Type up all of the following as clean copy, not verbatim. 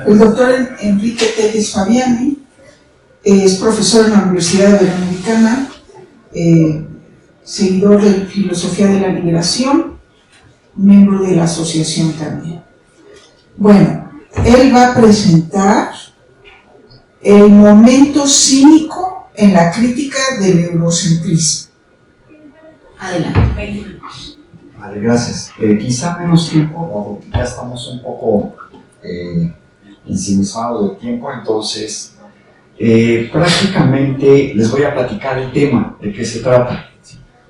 El doctor Enrique Telles Fabiani es profesor en la Universidad Iberoamericana, seguidor de Filosofía de la Liberación, miembro de la asociación también. Bueno, él va a presentar el momento cínico en la crítica del eurocentrismo. Adelante. Vale, gracias. Quizá menos tiempo, ya estamos un poco ensimismados de tiempo, entonces prácticamente les voy a platicar el tema, de qué se trata.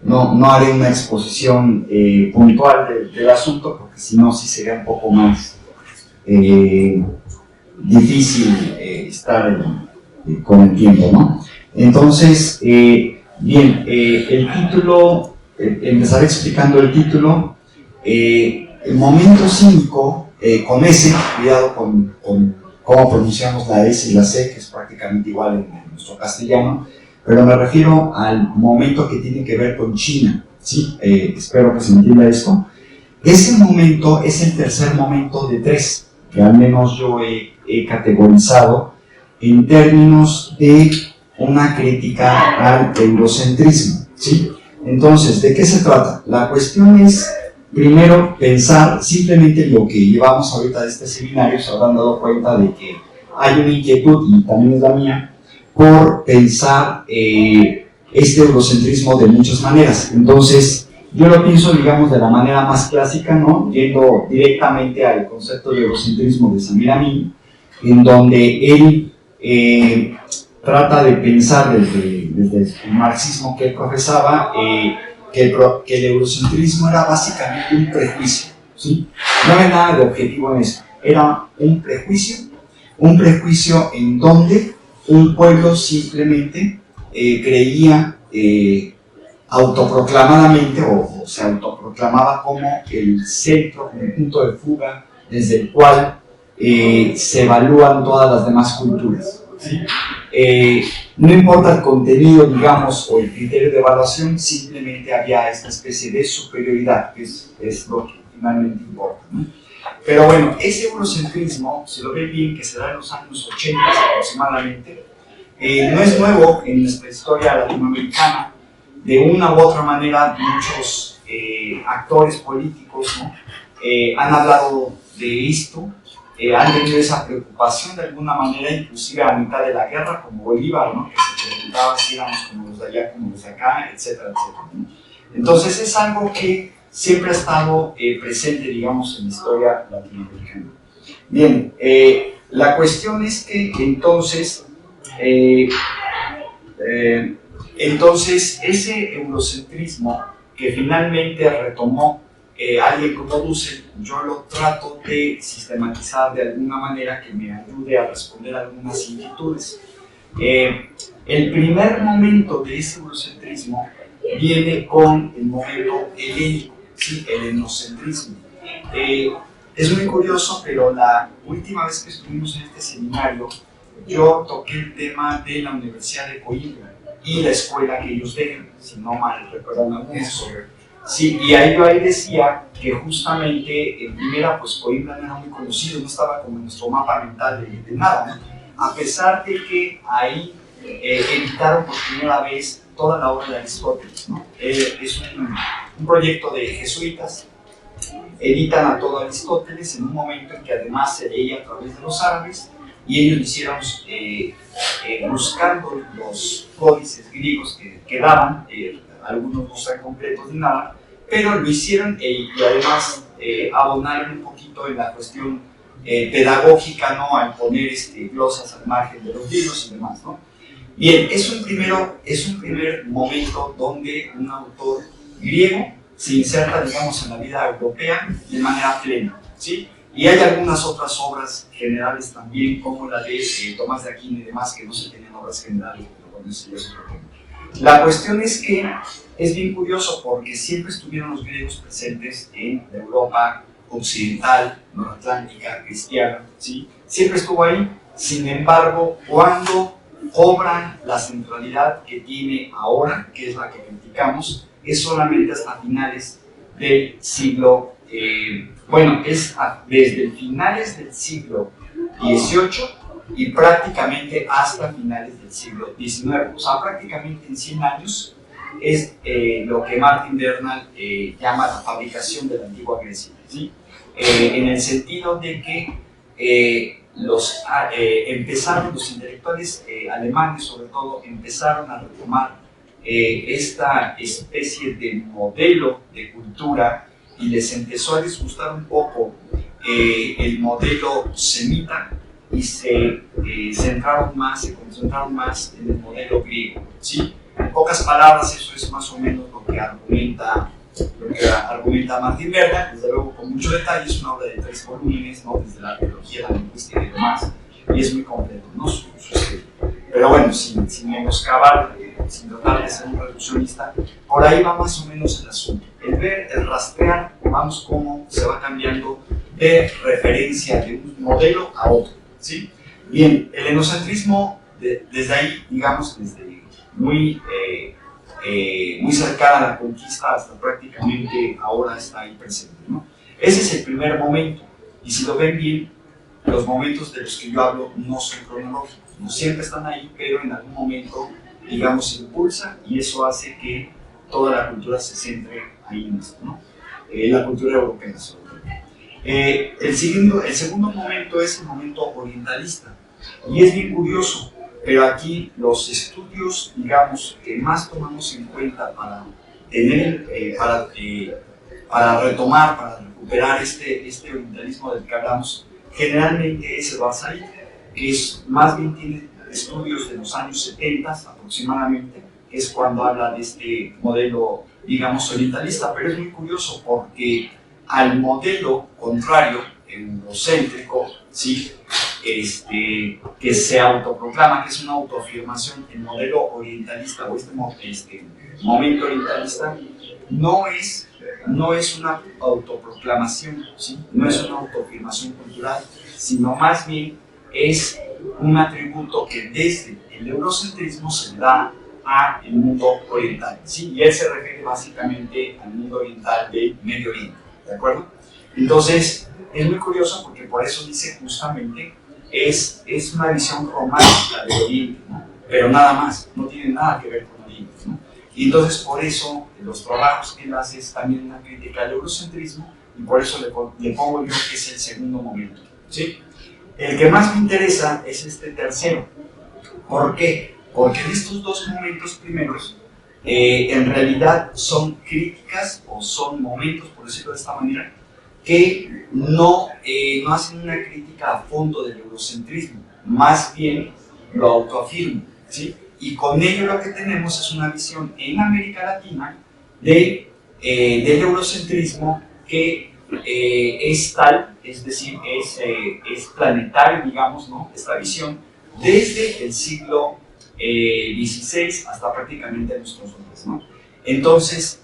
No haré una exposición puntual del asunto, porque si no, sí sería un poco más difícil estar con el tiempo, ¿no? Entonces, bien, el título, empezaré explicando el título. El momento cínico, con S, cuidado con cómo pronunciamos la S y la C, que es prácticamente igual en nuestro castellano, pero me refiero al momento que tiene que ver con China, ¿sí? Espero que se entienda esto. Ese momento es el tercer momento de tres, que al menos yo he categorizado en términos de una crítica al eurocentrismo, ¿sí? Entonces, ¿de qué se trata? La cuestión es, primero, pensar simplemente lo que llevamos ahorita de este seminario. Se habrán dado cuenta de que hay una inquietud, y también es la mía, por pensar este eurocentrismo de muchas maneras. Entonces, yo lo pienso, digamos, de la manera más clásica, ¿no? Yendo directamente al concepto de eurocentrismo de Samir Amin, en donde él trata de pensar desde el marxismo que él profesaba, que el eurocentrismo era básicamente un prejuicio, ¿sí? No había nada de objetivo en eso, era un prejuicio en donde un pueblo simplemente creía autoproclamadamente, o se autoproclamaba como el centro, como el punto de fuga desde el cual se evalúan todas las demás culturas, ¿sí? No importa el contenido, digamos, o el criterio de evaluación, simplemente había esta especie de superioridad, que es lo que finalmente importa, ¿no? Pero bueno, ese eurocentrismo, se lo ve bien, que se da en los años 80 aproximadamente, no es nuevo en nuestra historia latinoamericana. De una u otra manera, muchos actores políticos, ¿no? Han hablado de esto, han tenido esa preocupación de alguna manera, inclusive a mitad de la guerra, como Bolívar, ¿no? Que se preguntaba si éramos como los de allá, como los de acá, etcétera, etcétera, ¿no? Entonces es algo que siempre ha estado presente, digamos, en la historia latinoamericana. Bien, la cuestión es que entonces ese eurocentrismo que finalmente retomó alguien como Dussel, yo lo trato de sistematizar de alguna manera que me ayude a responder a algunas inquietudes. El primer momento de ese eurocentrismo viene con el momento helénico, ¿sí? El helenocentrismo. Es muy curioso, pero la última vez que estuvimos en este seminario, yo toqué el tema de la Universidad de Coimbra y la escuela que ellos dejan, si no mal recuerdan algunos. Sí, y ahí yo decía que justamente en primera, pues Coimbra no era muy conocido, no estaba como en nuestro mapa mental de nada, ¿no? A pesar de que ahí editaron por primera vez toda la obra de Aristóteles, ¿no? Es un proyecto de jesuitas, editan a todo Aristóteles en un momento en que además se leía a través de los árabes, y ellos lo hicieron buscando los códices griegos que quedaban, algunos no están completos ni nada, pero lo hicieron y además abonaron un poquito en la cuestión pedagógica, ¿no? Al poner glosas al margen de los libros y demás, ¿no? Bien, es un primer momento donde un autor griego se inserta, digamos, en la vida europea de manera plena, ¿sí? Y hay algunas otras obras generales también, como la de Tomás de Aquino y demás, que no se tienen obras generales, pero bueno, eso ya es otro tema. La cuestión es que es bien curioso porque siempre estuvieron los griegos presentes en la Europa occidental, noratlántica, cristiana, ¿sí? Siempre estuvo ahí. Sin embargo, cuando cobran la centralidad que tiene ahora, que es la que criticamos, es solamente hasta finales del siglo, es desde finales del siglo XVIII y prácticamente hasta finales del siglo XIX. O sea, prácticamente en 100 años es lo que Martin Bernal llama la fabricación de la antigua Grecia, ¿sí? En el sentido de que empezaron los intelectuales alemanes, sobre todo, empezaron a retomar esta especie de modelo de cultura y les empezó a disgustar un poco el modelo semita y se concentraron más en el modelo griego, ¿sí? En pocas palabras, eso es más o menos lo que argumenta Martin Bernal, desde luego con mucho detalle. Es una obra de 3 volúmenes, ¿no? Desde la arqueología, la lingüística y demás, y es muy completo, ¿no? Su estudio. Pero bueno, sin menoscabar, sin tratar de ser un reduccionista, por ahí va más o menos el asunto. El ver, el rastrear, vamos cómo se va cambiando de referencia de un modelo a otro, ¿sí? Bien, el etnocentrismo, desde ahí, digamos, desde muy cercana a la conquista hasta prácticamente ahora está ahí presente, ¿no? Ese es el primer momento, y si lo ven bien, los momentos de los que yo hablo no son cronológicos, no siempre están ahí, pero en algún momento, digamos, se impulsa y eso hace que toda la cultura se centre ahí en esto, ¿no? La cultura europea sobre todo. El segundo momento es el momento orientalista, y es bien curioso, pero aquí los estudios, digamos, que más tomamos en cuenta para retomar, para recuperar este orientalismo del que hablamos, generalmente es Edward Said, que más bien tiene estudios de los años 70 aproximadamente, que es cuando habla de este modelo, digamos, orientalista. Pero es muy curioso porque al modelo contrario, eurocéntrico, ¿sí? Que se autoproclama, que es una autoafirmación, el modelo orientalista o este momento orientalista no es una autoproclamación, ¿sí? No es una autoafirmación cultural, sino más bien es un atributo que desde el eurocentrismo se le da al mundo oriental, ¿sí? Y él se refiere básicamente al mundo oriental del Medio Oriente, ¿de acuerdo? Entonces, es muy curioso porque por eso dice justamente es una visión romántica del Oriente, ¿no? Pero nada más, no tiene nada que ver con Oriente, ¿no? Y entonces por eso los trabajos que él hace es también una crítica al eurocentrismo, y por eso le pongo yo que es el segundo momento, ¿sí? El que más me interesa es este tercero. ¿Por qué? Porque en estos dos momentos primeros en realidad son críticas o son momentos, por decirlo de esta manera, que no hacen una crítica a fondo del eurocentrismo, más bien lo autoafirman, ¿sí? Y con ello lo que tenemos es una visión en América Latina del eurocentrismo que es tal, es decir, es planetario, digamos, ¿no? Esta visión desde el siglo XVI hasta prácticamente nuestros días, ¿no? Entonces,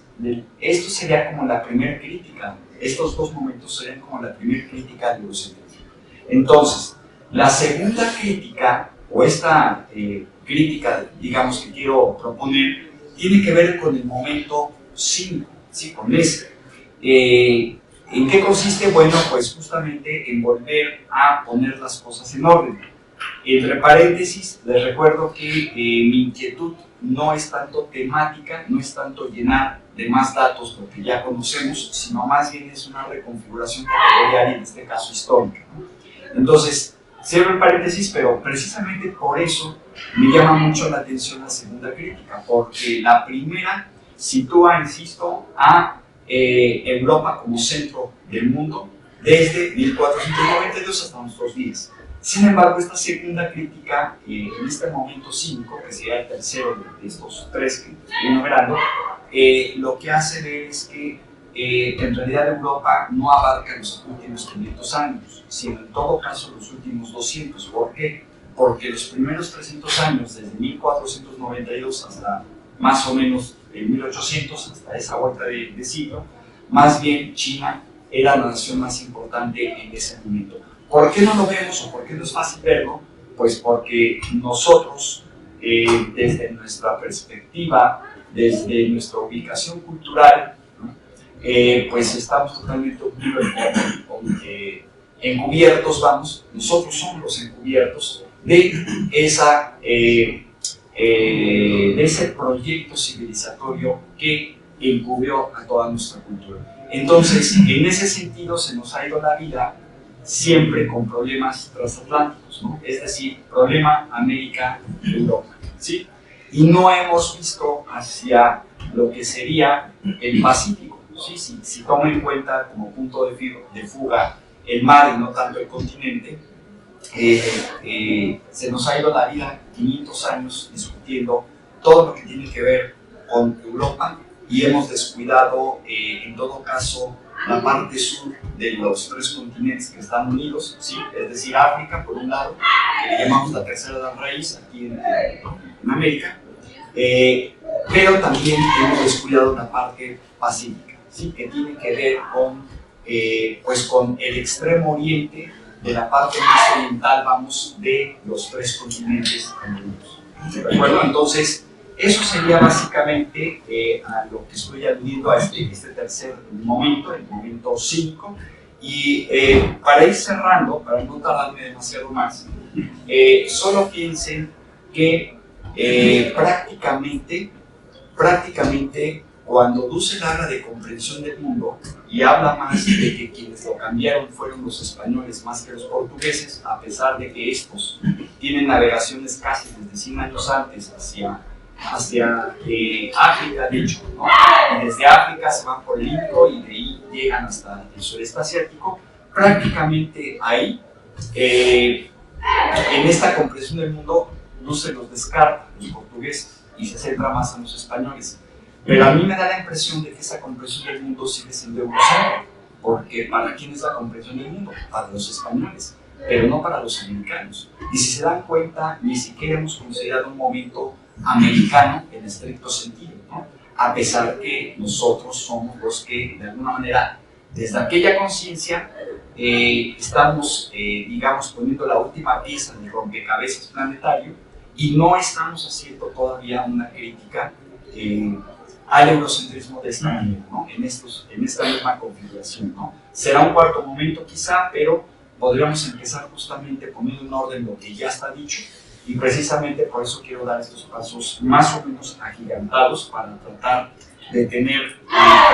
esto sería como la primera crítica. Estos dos momentos serían como la primera crítica del eurocentrismo. Entonces, la segunda crítica, o esta crítica, digamos, que quiero proponer, tiene que ver con el momento 5, ¿sí? Con este. ¿En qué consiste? Bueno, pues justamente en volver a poner las cosas en orden. Entre paréntesis, les recuerdo que mi inquietud no es tanto temática, no es tanto llenar de más datos lo que ya conocemos, sino más bien es una reconfiguración categorial, en este caso histórica, ¿no? Entonces, cierro el paréntesis, pero precisamente por eso me llama mucho la atención la segunda crítica, porque la primera sitúa, insisto, a Europa como centro del mundo desde 1492 hasta nuestros días. Sin embargo, esta segunda crítica, en este momento 5, que sería el tercero de estos tres que estoy enumerando, lo que hace ver es que en realidad Europa no abarca los últimos 500 años, sino en todo caso los últimos 200. ¿Por qué? Porque los primeros 300 años, desde 1492 hasta más o menos 1800, hasta esa vuelta de siglo, más bien China era la nación más importante en ese momento. ¿Por qué no lo vemos o por qué no es fácil verlo? Pues porque nosotros, desde nuestra perspectiva, desde nuestra ubicación cultural, ¿no? Pues estamos totalmente unidos encubiertos, vamos, nosotros somos los encubiertos de ese proyecto civilizatorio que encubrió a toda nuestra cultura. Entonces, en ese sentido, se nos ha ido la vida siempre con problemas transatlánticos, ¿no? Es decir, problema América-Europa, ¿sí? Y no hemos visto hacia lo que sería el Pacífico, ¿sí? Si tomo en cuenta como punto de fuga el mar y no tanto el continente, se nos ha ido la vida 500 años discutiendo todo lo que tiene que ver con Europa y hemos descuidado en todo caso la parte sur de los 3 continentes que están unidos, ¿sí? Es decir, África por un lado, que le llamamos la tercera raíz aquí en América, pero también hemos descuidado la parte pacífica, ¿sí? Que tiene que ver con el extremo oriente de la parte más oriental, vamos, de los 3 continentes unidos. ¿De acuerdo? Entonces, eso sería básicamente a lo que estoy aludiendo a este tercer momento, el momento 5. Y para ir cerrando, para no tardarme demasiado más, solo piensen que prácticamente cuando Dussel habla de comprensión del mundo y habla más de que quienes lo cambiaron fueron los españoles más que los portugueses, a pesar de que estos tienen navegaciones casi desde 100 años antes hacia África, de hecho, ¿no? Y desde África se van por el Índico y de ahí llegan hasta el sureste asiático. Prácticamente ahí, en esta comprensión del mundo, no se los descarta los portugueses y se centra más en los españoles. Pero a mí me da la impresión de que esa comprensión del mundo sigue siendo eurocéntrica, porque ¿para quién es la comprensión del mundo? Para los españoles, pero no para los americanos. Y si se dan cuenta, ni siquiera hemos considerado un momento americano en estricto sentido, ¿no? A pesar que nosotros somos los que, de alguna manera, desde aquella conciencia, estamos, digamos, poniendo la última pieza del rompecabezas planetario y no estamos haciendo todavía una crítica al eurocentrismo de esta manera, ¿no? En esta misma configuración, ¿no? Será un cuarto momento quizá, pero podríamos empezar justamente poniendo en orden lo que ya está dicho. Y precisamente por eso quiero dar estos pasos más o menos agigantados para tratar de tener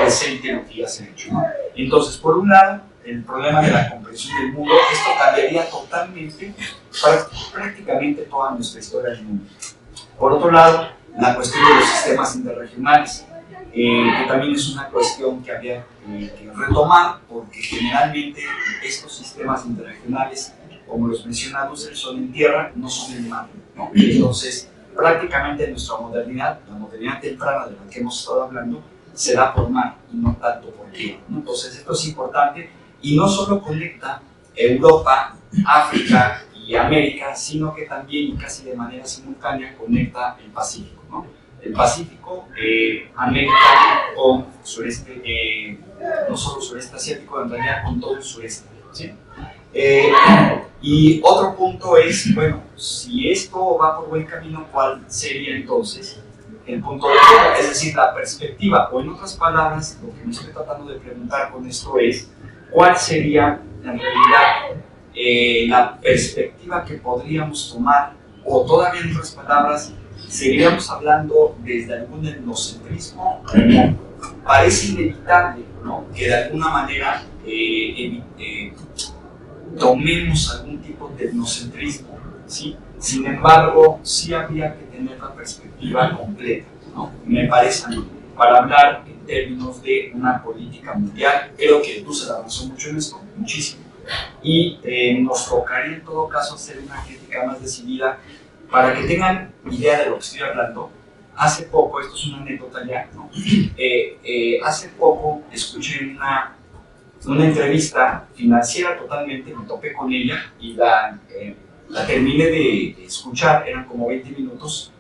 presente lo que ya se ha hecho, ¿no? Entonces, por un lado, el problema de la comprensión del mundo, esto cambiaría totalmente, prácticamente toda nuestra historia del mundo. Por otro lado, la cuestión de los sistemas interregionales, que también es una cuestión que había que retomar, porque generalmente estos sistemas interregionales, como los menciona Dussel, son en tierra, no son en mar, ¿no? Entonces, prácticamente nuestra modernidad, la modernidad temprana de la que hemos estado hablando, se da por mar y no tanto por tierra, ¿no? Entonces, esto es importante y no solo conecta Europa, África y América, sino que también y casi de manera simultánea conecta el Pacífico, ¿no? El Pacífico, América con sureste, no solo sureste asiático, en realidad con todo el sureste, ¿sí? Y otro punto es, bueno, si esto va por buen camino, ¿cuál sería entonces el punto de vista? Es decir, la perspectiva, o en otras palabras, lo que me estoy tratando de preguntar con esto es, ¿cuál sería en realidad la perspectiva que podríamos tomar, o todavía en otras palabras, seguiríamos hablando desde algún etnocentrismo? Parece inevitable, ¿no?, que de alguna manera tomemos algún tipo de etnocentrismo, ¿sí? Sin embargo, sí habría que tener la perspectiva completa, ¿no? Me parece a mí, para hablar en términos de una política mundial. Creo que tú se avanzó mucho en esto, muchísimo, y nos tocaría en todo caso hacer una crítica más decidida para que tengan idea de lo que estoy hablando. Hace poco, esto es una anécdota ya, ¿no? Hace poco escuché una entrevista financiera totalmente, me topé con ella y la terminé de escuchar, eran como 20 minutos,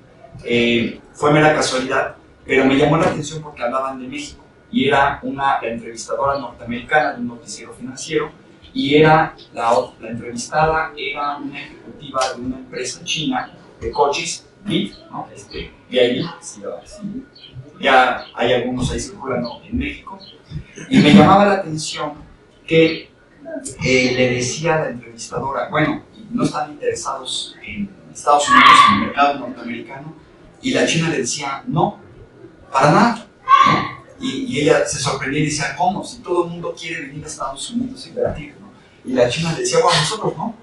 fue mera casualidad, pero me llamó la atención porque hablaban de México y era la entrevistadora norteamericana de un noticiero financiero y la entrevistada era una ejecutiva de una empresa china de coches, BID, ¿no? BID, ya hay algunos ahí circulando en México. Y me llamaba la atención que le decía a la entrevistadora, bueno, no están interesados en Estados Unidos, en el mercado norteamericano, y la china le decía, no, para nada, ¿no? Y ella se sorprendía y decía, ¿cómo? Si todo el mundo quiere venir a Estados Unidos a invertir, ¿no? Y la china le decía, bueno, nosotros no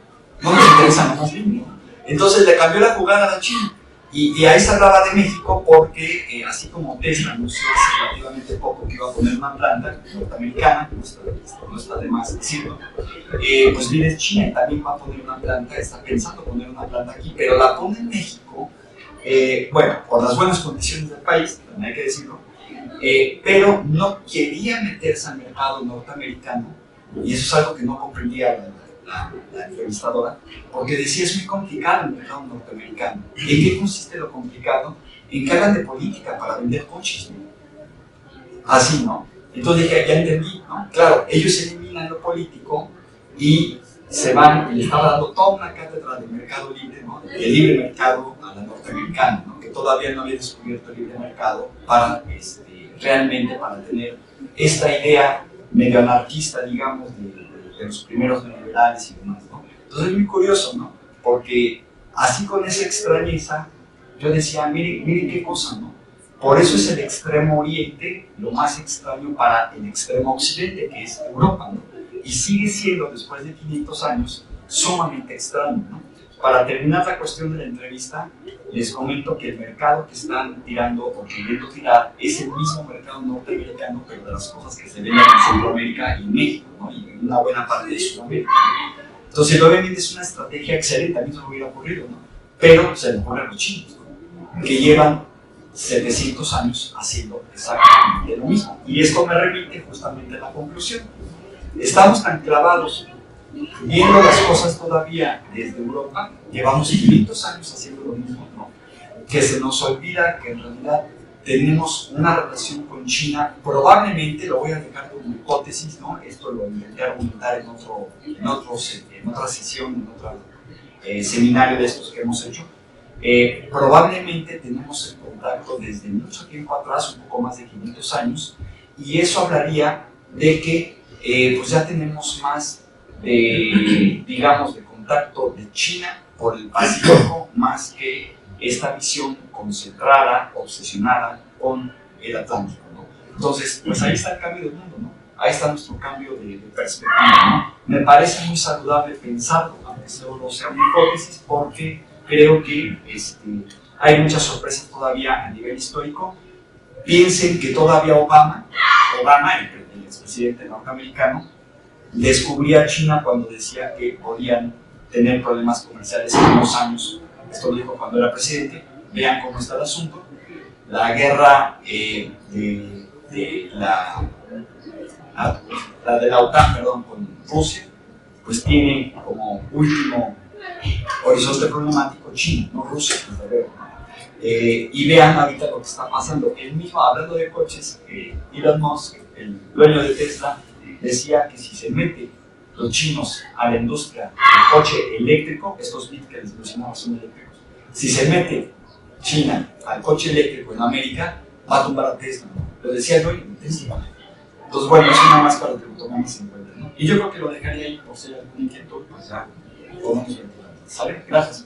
nos interesa más bien, ¿no? Entonces le cambió la jugada a la China. Y ahí se hablaba de México porque, así como Tesla anunció hace relativamente poco que iba a poner una planta norteamericana, no está de más decirlo, pues viene China y también va a poner una planta, está pensando poner una planta aquí, pero la pone en México, bueno, por las buenas condiciones del país, también hay que decirlo, pero no quería meterse al mercado norteamericano, y eso es algo que no comprendía la entrevistadora, porque decía es muy complicado el mercado norteamericano. ¿En qué consiste lo complicado? En que hagan de política para vender coches, ¿no? Así, ¿no? Entonces dije, ya entendí, ¿no? Claro, ellos eliminan lo político y se van, y le estaba dando toda una cátedra de mercado libre, ¿no? De libre mercado a la norteamericana, ¿no? Que todavía no había descubierto el libre mercado para, realmente para tener esta idea medio anarquista, digamos, de los primeros neoliberales y demás, ¿no? Entonces es muy curioso, ¿no? Porque así con esa extrañeza, yo decía, miren qué cosa, ¿no? Por eso es el extremo oriente lo más extraño para el extremo occidente, que es Europa, ¿no? Y sigue siendo, después de 500 años, sumamente extraño, ¿no? Para terminar la cuestión de la entrevista, les comento que el mercado que están tirando o queriendo tirar es el mismo mercado norteamericano, pero de las cosas que se venden en Centroamérica y México, ¿no? Y en una buena parte de Sudamérica. Entonces, obviamente es una estrategia excelente, a mí no me hubiera ocurrido, ¿no? Pero se le ocurre a los chinos, ¿no? Que llevan 700 años haciendo exactamente lo mismo. Y esto me remite justamente a la conclusión. Estamos tan clavados viendo las cosas todavía desde Europa, llevamos 500 años haciendo lo mismo, ¿no? Que se nos olvida que en realidad tenemos una relación con China, probablemente, lo voy a dejar como hipótesis, ¿no? Esto lo intenté argumentar en otra sesión, en otro seminario de estos que hemos hecho. Probablemente tenemos el contacto desde mucho tiempo atrás, un poco más de 500 años, y eso hablaría de que pues ya tenemos más digamos, de contacto de China por el Pacífico, más que esta visión concentrada, obsesionada con el Atlántico, ¿no? Entonces, pues ahí está el cambio del mundo, ¿no? Ahí está nuestro cambio de perspectiva, ¿no? Me parece muy saludable pensarlo, aunque solo sea una hipótesis, porque creo que hay muchas sorpresas todavía a nivel histórico. Piensen que todavía Obama, el expresidente norteamericano, descubría a China cuando decía que podían tener problemas comerciales en unos años. Esto lo dijo cuando era presidente. Vean cómo está el asunto. La guerra de la OTAN, perdón, con Rusia, pues tiene como último horizonte problemático China, no Rusia, desde luego. Y vean ahorita lo que está pasando. Él mismo, hablando de coches, Elon Musk, el dueño de Tesla, decía que si se mete los chinos a la industria del coche eléctrico, estos bits que les mencionaba son eléctricos, si se mete China al coche eléctrico en América, va a tumbar a Tesla, ¿no? Lo decía el dueño de Tesla. Entonces, bueno, eso nada más para que lo tomemos en cuenta, ¿no? Y yo creo que lo dejaría ahí por si hay algún inquietud, pues ya podemos ver. ¿Sale? Gracias.